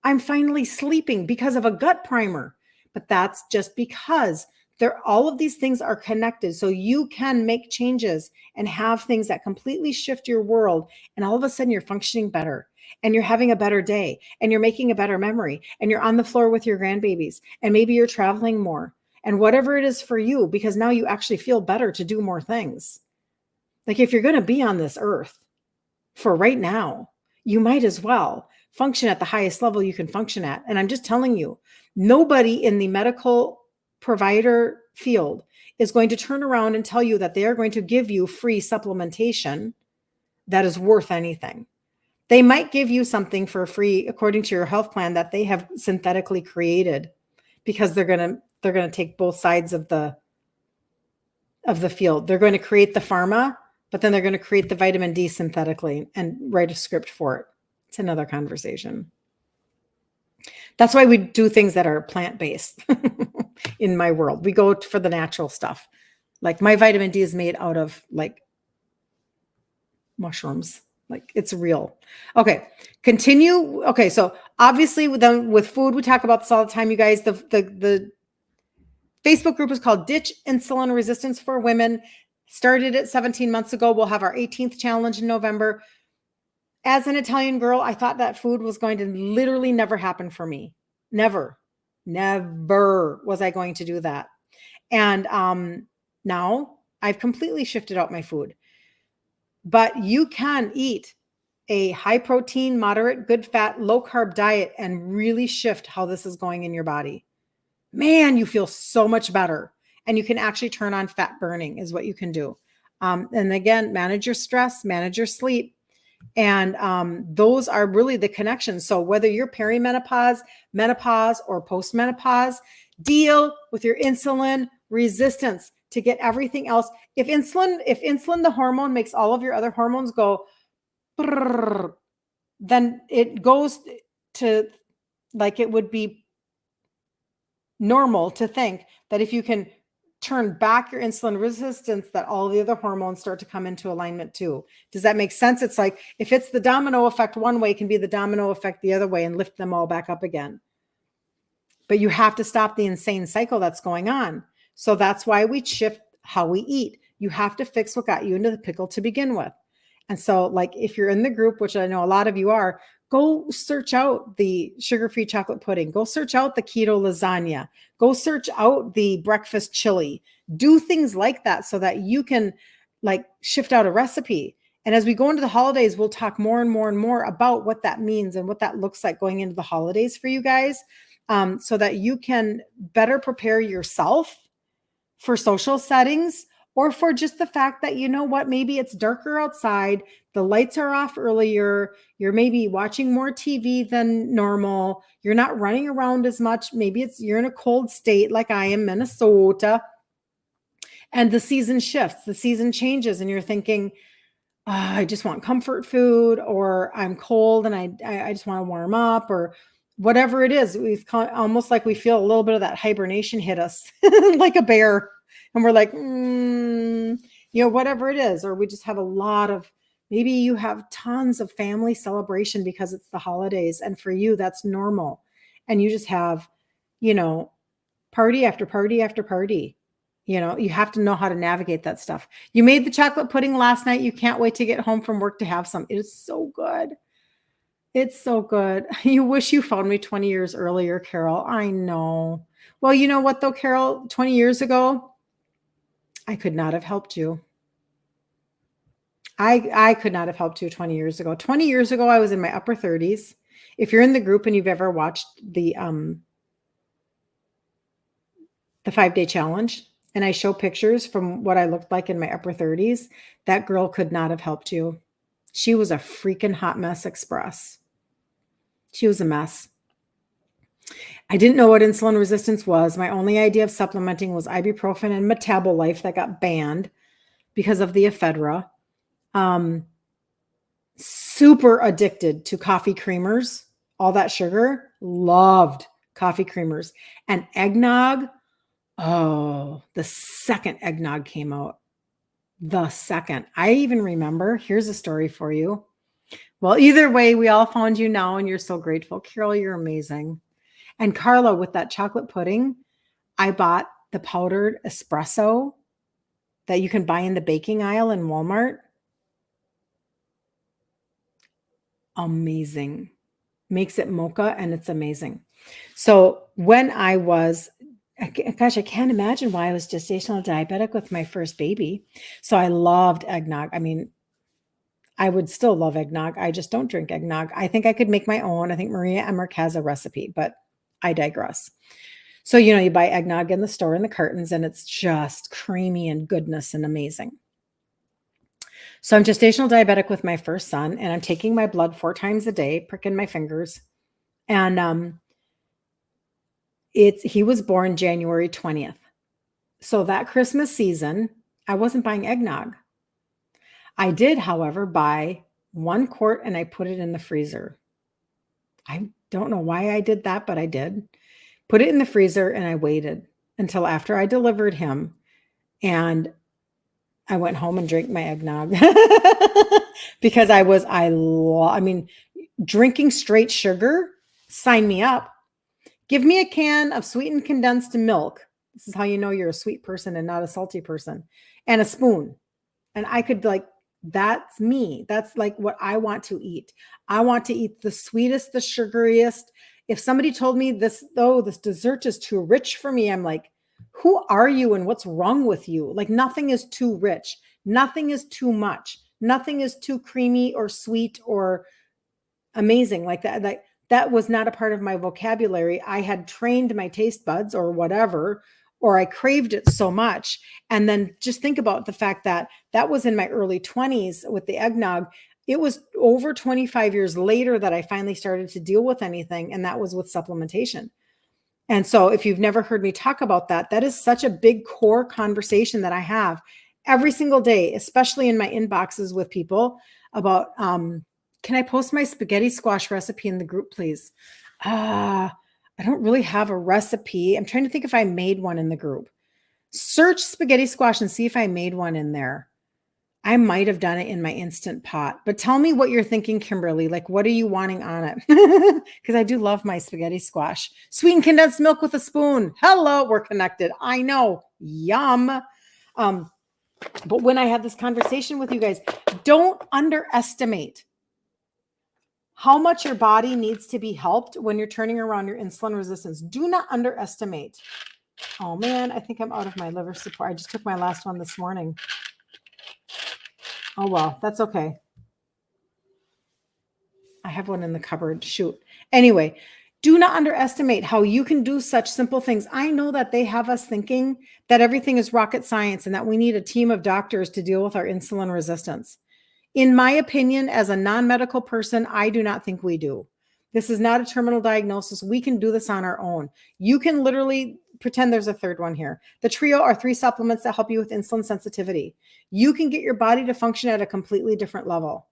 I'm finally sleeping because of a gut primer. But that's just because all of these things are connected. So you can make changes and have things that completely shift your world. And all of a sudden you're functioning better and you're having a better day and you're making a better memory and you're on the floor with your grandbabies and maybe you're traveling more and whatever it is for you, because now you actually feel better to do more things. Like if you're going to be on this earth for right now, you might as well function at the highest level you can function at. And I'm just telling you, nobody in the medical provider field is going to turn around and tell you that they are going to give you free supplementation that is worth anything. They might give you something for free according to your health plan that they have synthetically created, because they're going to take both sides of the field. They're going to create the pharma, but then they're going to create the vitamin D synthetically and write a script for it. It's another conversation. That's why we do things that are plant-based in my world. We go for the natural stuff. Like my vitamin D is made out of like mushrooms. Like it's real. Okay, continue. Okay, so obviously with food, we talk about this all the time, you guys. The Facebook group is called Ditch Insulin Resistance for Women. Started it 17 months ago. We'll have our 18th challenge in November. As an Italian girl, I thought that food was going to literally never happen for me. Never was I going to do that. And now I've completely shifted out my food. But you can eat a high protein, moderate, good fat, low carb diet and really shift how this is going in your body. Man, you feel so much better. And you can actually turn on fat burning is what you can do. And again, manage your stress, manage your sleep. And those are really the connections. So whether you're perimenopause, menopause, or postmenopause, deal with your insulin resistance to get everything else. If insulin, the hormone, makes all of your other hormones go, then it goes to, like, it would be normal to think that if you can turn back your insulin resistance, that all the other hormones start to come into alignment too. Does that make sense? It's like, if it's the domino effect one way, it can be the domino effect the other way and lift them all back up again. But you have to stop the insane cycle that's going on. So that's why we shift how we eat. You have to fix what got you into the pickle to begin with. And so, like, if you're in the group, which I know a lot of you are, go search out the sugar-free chocolate pudding. Go search out the keto lasagna. Go search out the breakfast chili. Do things like that so that you can, like, shift out a recipe. And as we go into the holidays, we'll talk more and more and more about what that means and what that looks like going into the holidays for you guys, so that you can better prepare yourself for social settings, or for just the fact that, you know what, maybe it's darker outside, the lights are off earlier, you're maybe watching more TV than normal, you're not running around as much, maybe you're in a cold state like I am, Minnesota, and the season shifts, the season changes, and you're thinking, I just want comfort food, or I'm cold and I just want to warm up, or whatever it is. We've almost like we feel a little bit of that hibernation hit us like a bear. And we're like, whatever it is. Or we just have a lot of, maybe you have tons of family celebration because it's the holidays. And for you, that's normal. And you just have, party after party after party. You have to know how to navigate that stuff. You made the chocolate pudding last night. You can't wait to get home from work to have some. It is so good. It's so good. You wish you found me 20 years earlier, Carol. I know. Well, you know what though, Carol? 20 years ago, I could not have helped you. I could not have helped you 20 years ago. 20 years ago, I was in my upper 30s. If you're in the group and you've ever watched the 5-day challenge, and I show pictures from what I looked like in my upper 30s, that girl could not have helped you. She was a freaking hot mess express. She was a mess. I didn't know what insulin resistance was. My only idea of supplementing was ibuprofen and Metabolife that got banned because of the ephedra. Super addicted to coffee creamers, all that sugar, loved coffee creamers. And eggnog, the second eggnog came out, I even remember, here's a story for you. Well, either way, we all found you now and you're so grateful. Carol, you're amazing. And Carla, with that chocolate pudding, I bought the powdered espresso that you can buy in the baking aisle in Walmart. Amazing. Makes it mocha and it's amazing. So when I was Gosh, I can't imagine why I was gestational diabetic with my first baby. So I loved eggnog. I mean, I would still love eggnog. I just don't drink eggnog. I think I could make my own. I think Maria Emmerich has a recipe, but I digress. So, you buy eggnog in the store in the cartons and it's just creamy and goodness and amazing. So I'm gestational diabetic with my first son and I'm taking my blood 4 times a day, pricking my fingers. And he was born January 20th. So that Christmas season, I wasn't buying eggnog. I did, however, buy 1 quart and I put it in the freezer. I don't know why I did that, but I did. Put it in the freezer and I waited until after I delivered him and I went home and drank my eggnog because I mean, drinking straight sugar, sign me up. Give me a can of sweetened condensed milk. This is how you know you're a sweet person and not a salty person, and a spoon. And I could that's me. That's like what I want to eat. I want to eat the sweetest, the sugariest. If somebody told me this dessert is too rich for me, I'm like, who are you and what's wrong with you? Like nothing is too rich. Nothing is too much. Nothing is too creamy or sweet or amazing like that. Like that was not a part of my vocabulary. I had trained my taste buds or whatever, or I craved it so much. And then just think about the fact that that was in my early 20s with the eggnog. It was over 25 years later that I finally started to deal with anything, and that was with supplementation. And so if you've never heard me talk about that, that is such a big core conversation that I have every single day, especially in my inboxes with people about, can I post my spaghetti squash recipe in the group, please? I don't really have a recipe. I'm trying to think if I made one in the group. Search spaghetti squash and see if I made one in there. I might have done it in my Instant Pot, but tell me what you're thinking, Kimberly. Like, what are you wanting on it? Because I do love my spaghetti squash. Sweetened condensed milk with a spoon. Hello, we're connected. I know. Yum. But when I have this conversation with you guys, don't underestimate how much your body needs to be helped when you're turning around your insulin resistance. Do not underestimate. Oh man, I think I'm out of my liver support. I just took my last one this morning. Oh, well, that's okay. I have one in the cupboard. Shoot. Anyway, do not underestimate how you can do such simple things. I know that they have us thinking that everything is rocket science and that we need a team of doctors to deal with our insulin resistance. In my opinion, as a non-medical person, I do not think we do. This is not a terminal diagnosis. We can do this on our own. You can literally pretend there's a third one here. The trio are 3 supplements that help you with insulin sensitivity. You can get your body to function at a completely different level.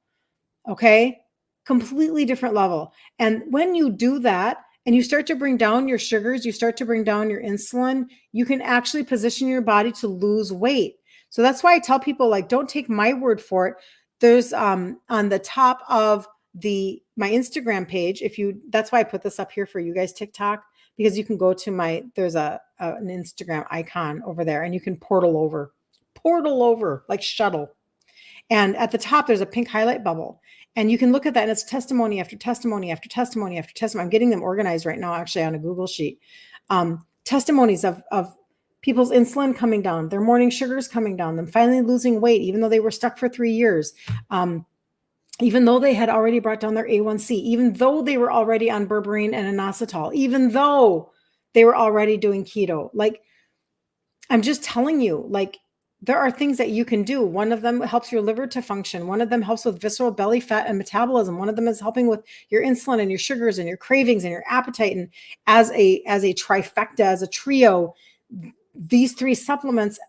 Okay? Completely different level. And when you do that and you start to bring down your sugars, you start to bring down your insulin, you can actually position your body to lose weight. So that's why I tell people, like, don't take my word for it. There's on the top of my Instagram page, that's why I put this up here for you guys, TikTok, because you can go to there's an Instagram icon over there and you can portal over like shuttle. And at the top, there's a pink highlight bubble. And you can look at that and it's testimony after testimony after testimony after testimony. I'm getting them organized right now, actually, on a Google sheet. Testimonies of people's insulin coming down, their morning sugars coming down, them finally losing weight, even though they were stuck for 3 years. Even though they had already brought down their A1C, even though they were already on berberine and inositol, even though they were already doing keto. Like, I'm just telling you, like, there are things that you can do. One of them helps your liver to function. One of them helps with visceral belly fat and metabolism. One of them is helping with your insulin and your sugars and your cravings and your appetite. And as a trifecta, as a trio, these 3 supplements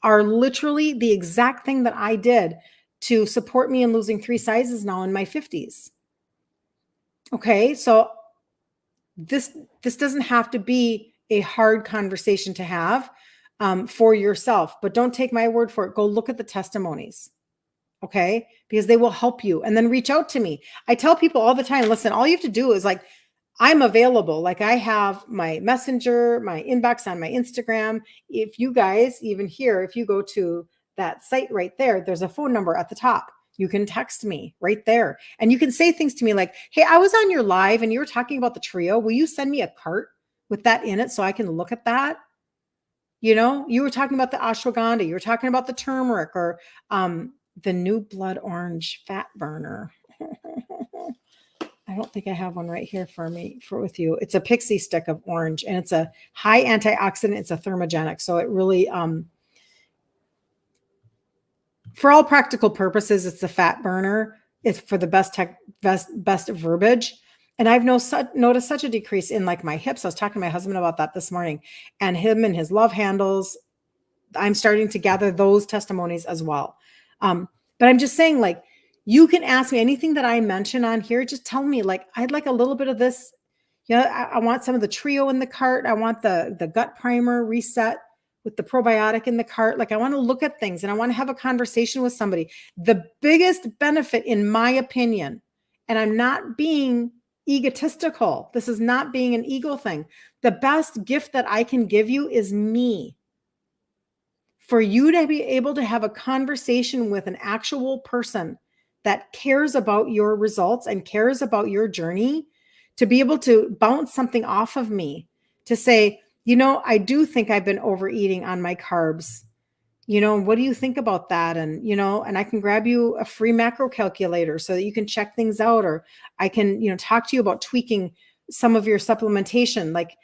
are literally the exact thing that I did to support me in losing 3 sizes now in my 50s. Okay, so this doesn't have to be a hard conversation to have for yourself, but don't take my word for it. Go look at the testimonies, okay? Because they will help you. And then reach out to me. I tell people all the time, listen, all you have to do is, like, I'm available. Like, I have my messenger, my inbox on my Instagram. If you guys even here, if you go to that site right there, there's a phone number at the top. You can text me right there. And you can say things to me like, hey, I was on your live and you were talking about the trio. Will you send me a cart with that in it so I can look at that? You were talking about the ashwagandha, you were talking about the turmeric, or the new blood orange fat burner. I don't think I have one right here with you. It's a pixie stick of orange, and it's a high antioxidant. It's a thermogenic. So it really, for all practical purposes, it's a fat burner. It's for the best verbiage. And I've noticed such a decrease in like my hips. I was talking to my husband about that this morning, and him and his love handles. I'm starting to gather those testimonies as well. But I'm just saying, like, you can ask me anything that I mention on here. Just tell me, like, I'd like a little bit of this. I want some of the trio in the cart. I want the gut primer reset with the probiotic in the cart. Like, I want to look at things and I want to have a conversation with somebody. The biggest benefit, in my opinion, and I'm not being egotistical. This is not being an ego thing. The best gift that I can give you is me. For you to be able to have a conversation with an actual person that cares about your results and cares about your journey, to be able to bounce something off of me, to say, I do think I've been overeating on my carbs. What do you think about that? And, and I can grab you a free macro calculator so that you can check things out, or I can, talk to you about tweaking some of your supplementation. Like,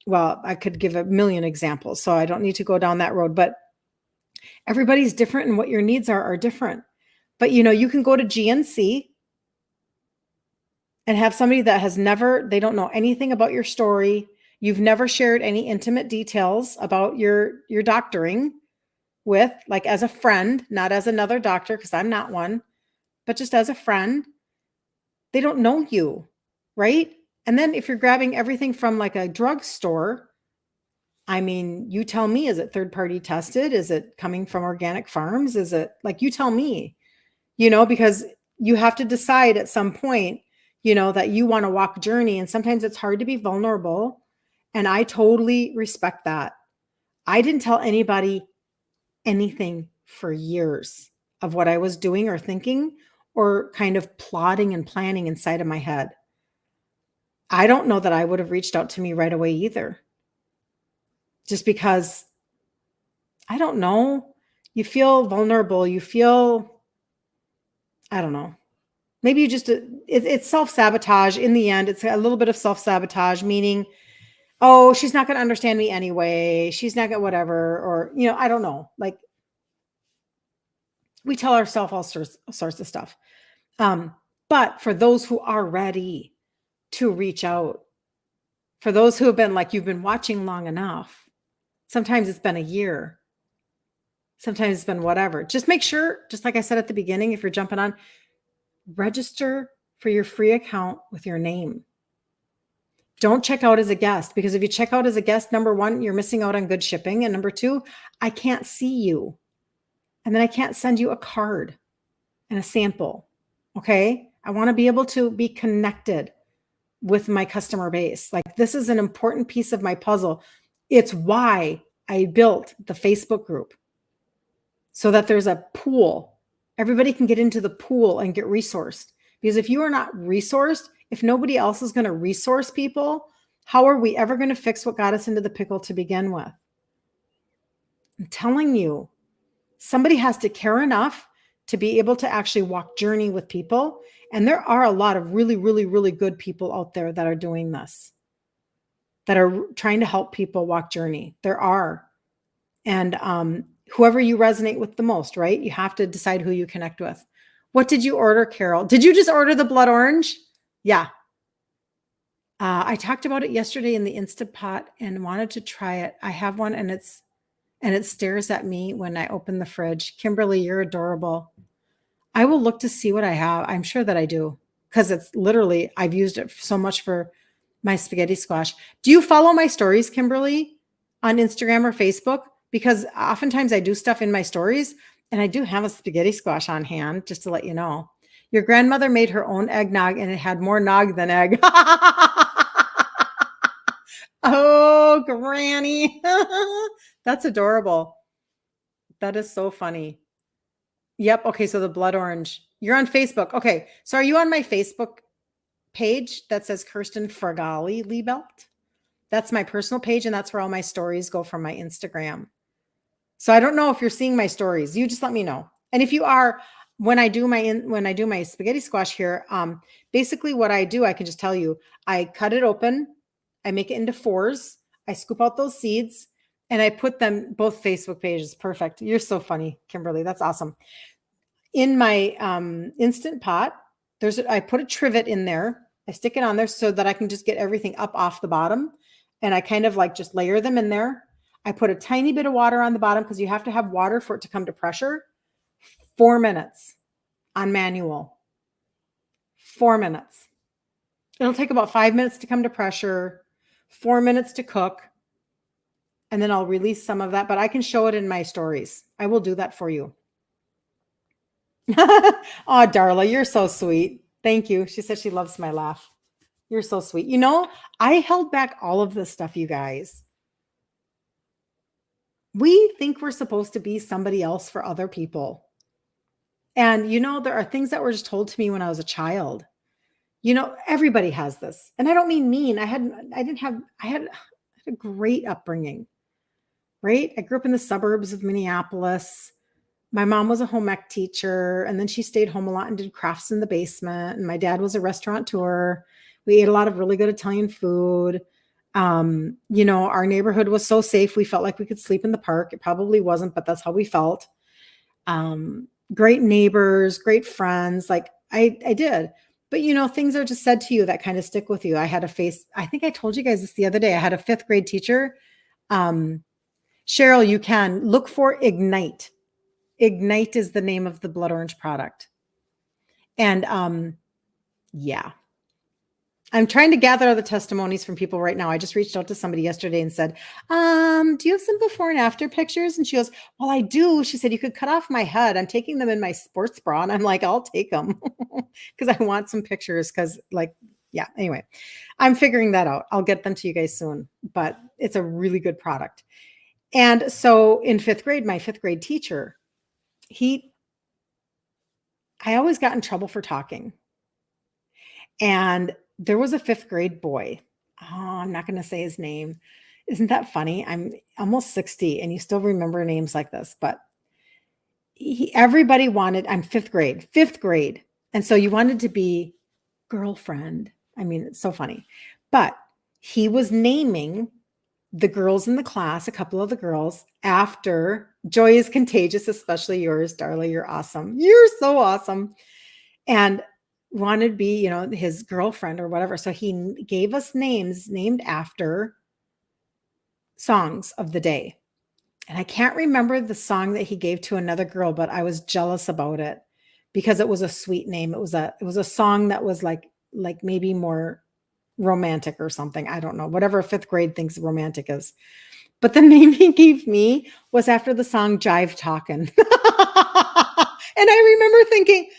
well, I could give a million examples, so I don't need to go down that road, but everybody's different and what your needs are different. But, you can go to GNC and have somebody that they don't know anything about your story. You've never shared any intimate details about your doctoring with, like, as a friend, not as another doctor, because I'm not one, but just as a friend. They don't know you, right? And then if you're grabbing everything from like a drugstore, I mean, you tell me, is it third-party tested? Is it coming from organic farms? Is it like, you tell me, because you have to decide at some point, that you want to walk journey. And sometimes it's hard to be vulnerable. And I totally respect that. I didn't tell anybody anything for years of what I was doing or thinking or kind of plotting and planning inside of my head. I don't know that I would have reached out to me right away either. Just because, I don't know, you feel vulnerable. You feel, I don't know. Maybe you just, it's self-sabotage in the end. It's a little bit of self-sabotage, meaning, oh, she's not going to understand me anyway. She's not going to whatever. Or, I don't know. Like, we tell ourselves all sorts of stuff. But for those who are ready to reach out, for those who have been like, you've been watching long enough, sometimes it's been a year, sometimes it's been whatever. Just make sure, just like I said at the beginning, if you're jumping on, register for your free account with your name. Don't check out as a guest, because if you check out as a guest, number one, you're missing out on good shipping. And number two, I can't see you. And then I can't send you a card and a sample. Okay. I want to be able to be connected with my customer base. Like, this is an important piece of my puzzle. It's why I built the Facebook group, so that there's a pool. Everybody can get into the pool and get resourced. Because if you are not resourced, if nobody else is going to resource people, how are we ever going to fix what got us into the pickle to begin with? I'm telling you, somebody has to care enough to be able to actually walk journey with people. And there are a lot of really, really, really good people out there that are doing this, that are trying to help people walk journey. There are. And whoever you resonate with the most, right? You have to decide who you connect with. What did you order, Carol? Did you just order the blood orange? Yeah. I talked about it yesterday in the Instapot and wanted to try it. I have one, and it stares at me when I open the fridge. Kimberly, you're adorable. I will look to see what I have. I'm sure that I do, because it's literally, I've used it so much for my spaghetti squash. Do you follow my stories, Kimberly, on Instagram or Facebook? Because oftentimes I do stuff in my stories, and I do have a spaghetti squash on hand, just to let you know. Your grandmother made her own eggnog, and it had more nog than egg. Oh, Granny. That's adorable. That is so funny. Yep. Okay. So the blood orange, you're on Facebook. Okay. So are you on my Facebook page that says Kirsten Liebelt? That's my personal page, and that's where all my stories go from my Instagram. So I don't know if you're seeing my stories. You just let me know. And if you are, when I do my spaghetti squash here, basically what I do, I can just tell you, I cut it open, I make it into fours, I scoop out those seeds, and I put them both Facebook pages. Perfect. You're so funny, Kimberly. That's awesome. In my Instant Pot, I put a trivet in there. I stick it on there so that I can just get everything up off the bottom, and I kind of like just layer them in there. I put a tiny bit of water on the bottom because you have to have water for it to come to pressure. 4 minutes on manual. 4 minutes. It'll take about 5 minutes to come to pressure, 4 minutes to cook, and then I'll release some of that, but I can show it in my stories. I will do that for you. Oh, Darla, you're so sweet. Thank you. She said she loves my laugh. You're so sweet. You know, I held back all of this stuff, you guys. We think we're supposed to be somebody else for other people. And, you know, there are things that were just told to me when I was a child. You know, everybody has this. And I don't mean mean. I had a great upbringing, right? I grew up in the suburbs of Minneapolis. My mom was a home ec teacher, and then she stayed home a lot and did crafts in the basement. And my dad was a restaurateur. We ate a lot of really good Italian food. You know, our neighborhood was so safe. We felt like we could sleep in the park. It probably wasn't, but that's how we felt. Great neighbors, great friends. Like I did. But, you know, things are just said to you that kind of stick with you. I think I told you guys this the other day. I had a 5th grade teacher. Cheryl, you can look for Ignite. Ignite is the name of the blood orange product. And yeah, I'm trying to gather the testimonies from people right now. I just reached out to somebody yesterday and said, do you have some before and after pictures? And she goes, well, I do. She said, you could cut off my head. I'm taking them in my sports bra. And I'm like, I'll take them because I want some pictures. Because like, yeah, anyway, I'm figuring that out. I'll get them to you guys soon, but it's a really good product. And so in 5th grade, my 5th grade teacher, I always got in trouble for talking. And there was a 5th grade boy. Oh, I'm not going to say his name. Isn't that funny? I'm almost 60 and you still remember names like this, but everybody wanted, I'm 5th grade. And so you wanted to be girlfriend. I mean, it's so funny, but he was naming the girls in the class, a couple of the girls, after Joy is Contagious, especially yours, Darla. You're awesome. You're so awesome. And wanted to be, you know, his girlfriend or whatever. So he gave us names named after songs of the day. And I can't remember the song that he gave to another girl, but I was jealous about it because it was a sweet name. It was a song that was like maybe more romantic or something. I don't know, whatever a 5th grade thinks romantic is. But the name he gave me was after the song Jive Talkin'. And I remember thinking,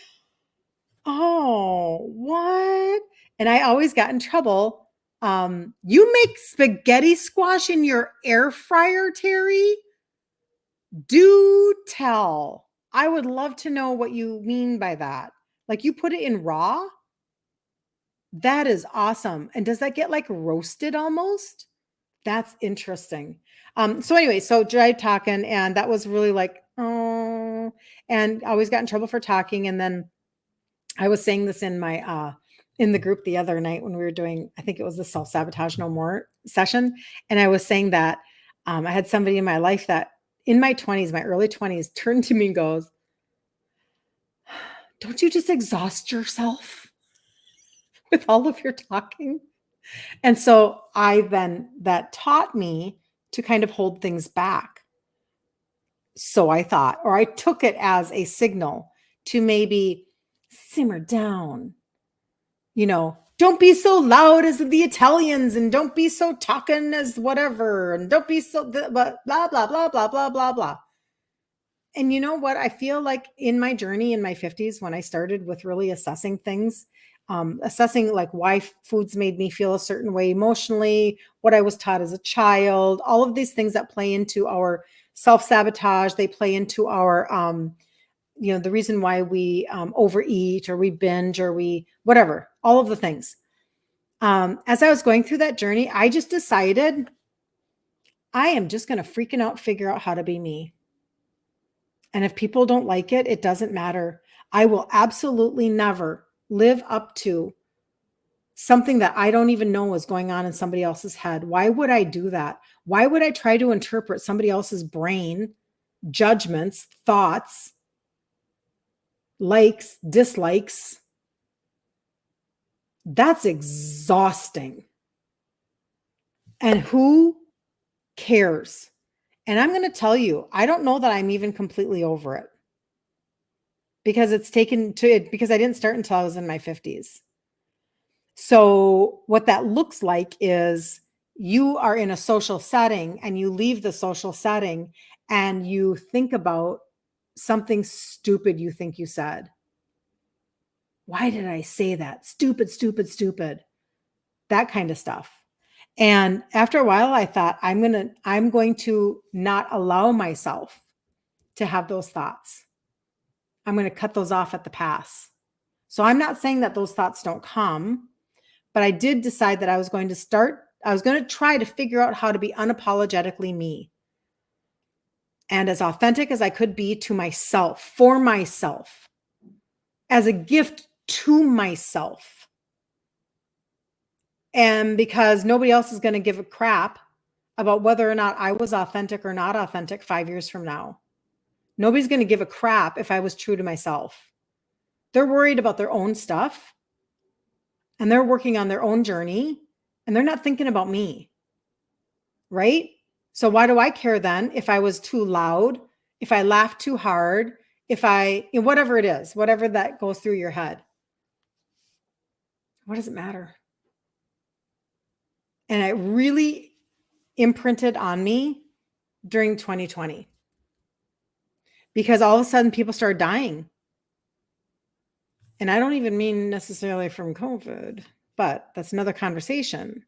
oh, what? And I always got in trouble. You make spaghetti squash in your air fryer, Terry? Do tell. I would love to know what you mean by that. Like you put it in raw? That is awesome. And does that get like roasted almost? That's interesting. So anyway, so Jive Talkin', and that was really like, oh, and I always got in trouble for talking. And then I was saying this in my in the group the other night when we were doing, I think it was the Self-Sabotage No More session. And I was saying that I had somebody in my life that in my 20s, my early 20s, turned to me and goes, don't you just exhaust yourself with all of your talking? And so that taught me to kind of hold things back. So I thought, or I took it as a signal to maybe simmer down, you know, don't be so loud as the Italians and don't be so talking as whatever. And don't be so blah, blah, blah, blah, blah, blah, blah, blah. And you know what? I feel like in my journey in my 50s, when I started with really assessing things, assessing like why foods made me feel a certain way emotionally, what I was taught as a child, all of these things that play into our self-sabotage, they play into our, you know, the reason why we overeat or we binge or we, whatever, all of the things. As I was going through that journey, I just decided I am just going to freaking out, figure out how to be me. And if people don't like it, it doesn't matter. I will absolutely never live up to something that I don't even know is going on in somebody else's head. Why would I do that? Why would I try to interpret somebody else's brain, judgments, thoughts, likes, dislikes? That's exhausting. And who cares? And I'm going to tell you, I don't know that I'm even completely over it because because I didn't start until I was in my 50s. So what that looks like is you are in a social setting and you leave the social setting and you think about something stupid you think you said. Why did I say that? Stupid, stupid, stupid. That kind of stuff. And after a while, I thought, I'm going to not allow myself to have those thoughts. I'm going to cut those off at the pass. So I'm not saying that those thoughts don't come, but I did decide that I was going to try to figure out how to be unapologetically me and as authentic as I could be to myself, for myself, as a gift to myself. And because nobody else is going to give a crap about whether or not I was authentic or not authentic 5 years from now. Nobody's going to give a crap if I was true to myself. They're worried about their own stuff and they're working on their own journey and they're not thinking about me. Right? So why do I care then if I was too loud, if I laughed too hard, whatever it is, whatever that goes through your head? What does it matter? And it really imprinted on me during 2020 because all of a sudden people started dying. And I don't even mean necessarily from COVID, but that's another conversation.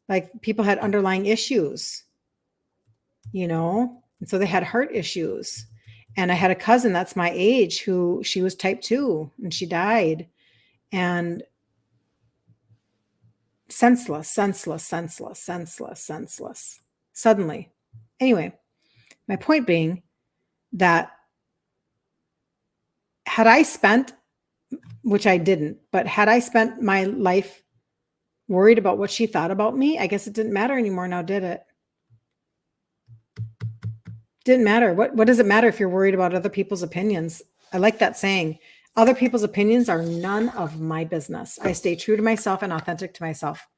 Like people had underlying issues, and so they had heart issues. And I had a cousin that's my age who she was type 2 and she died. And senseless, suddenly. Anyway, my point being that had I spent, which I didn't, but had I spent my life worried about what she thought about me, I guess it didn't matter anymore now, did it? Didn't matter. What does it matter if you're worried about other people's opinions? I like that saying. Other people's opinions are none of my business. I stay true to myself and authentic to myself.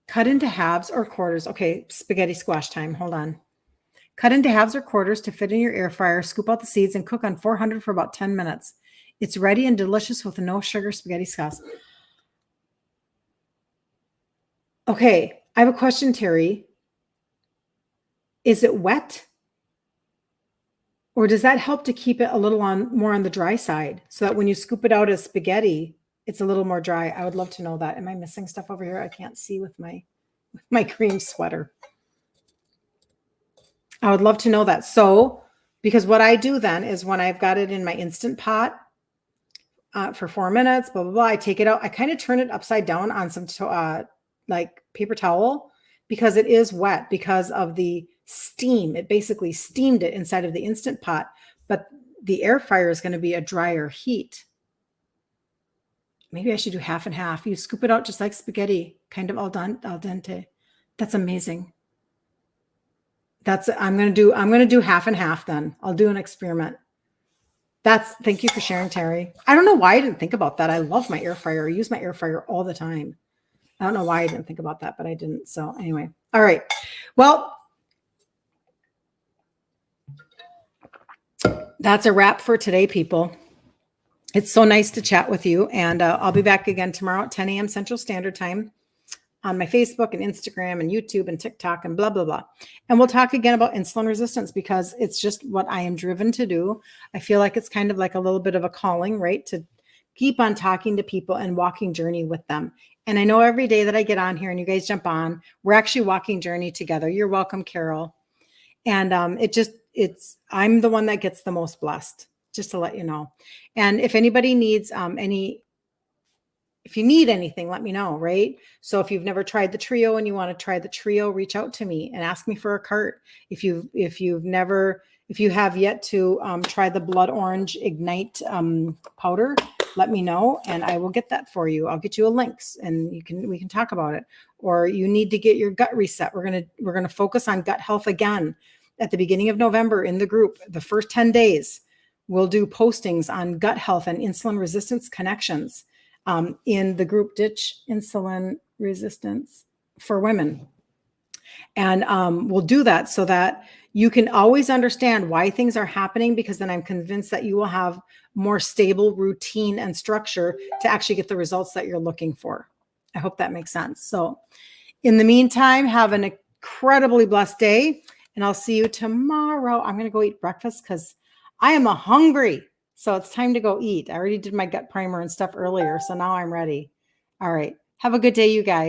Cut into halves or quarters. Okay, spaghetti squash time. Hold on. Cut into halves or quarters to fit in your air fryer. Scoop out the seeds and cook on 400 for about 10 minutes. It's ready and delicious with no sugar spaghetti sauce. Okay, I have a question, Terry. Is it wet? Or does that help to keep it a little more on the dry side so that when you scoop it out as spaghetti, it's a little more dry? I would love to know that. Am I missing stuff over here? I can't see with my cream sweater. I would love to know that. So, because what I do then is when I've got it in my Instant Pot for 4 minutes, blah, blah, blah, I take it out. I kind of turn it upside down on some like paper towel because it is wet because of the steam. It basically steamed it inside of the Instant Pot, but the air fryer is going to be a drier heat. Maybe I should do half and half. You scoop it out just like spaghetti, kind of al dente. That's amazing. I'm going to do half and half then. I'll do an experiment. Thank you for sharing, Terry. I don't know why I didn't think about that. I love my air fryer. I use my air fryer all the time. I don't know why I didn't think about that, but I didn't. So anyway, all right. Well, that's a wrap for today, people. It's so nice to chat with you. And I'll be back again tomorrow at 10 a.m. Central Standard Time on my Facebook and Instagram and YouTube and TikTok and blah, blah, blah. And we'll talk again about insulin resistance because it's just what I am driven to do. I feel like it's kind of like a little bit of a calling, right? To keep on talking to people and walking journey with them. And I know every day that I get on here and you guys jump on, we're actually walking journey together. You're welcome, Carol. And I'm the one that gets the most blessed, just to let you know. And if anybody needs any if you need anything, let me know, right? So if you've never tried the trio and you want to try the trio, reach out to me and ask me for a cart. If you have yet to try the blood orange ignite powder, let me know and I will get that for you. I'll get you a links and we can talk about it. Or you need to get your gut reset. We're gonna focus on gut health again at the beginning of November in the group. The first 10 days, we'll do postings on gut health and insulin resistance connections. In the group Ditch Insulin Resistance for Women. And we'll do that so that you can always understand why things are happening, because then I'm convinced that you will have more stable routine and structure to actually get the results that you're looking for. I hope that makes sense. So in the meantime, have an incredibly blessed day and I'll see you tomorrow. I'm going to go eat breakfast because I am hungry. So it's time to go eat. I already did my gut primer and stuff earlier. So now I'm ready. All right. Have a good day, you guys.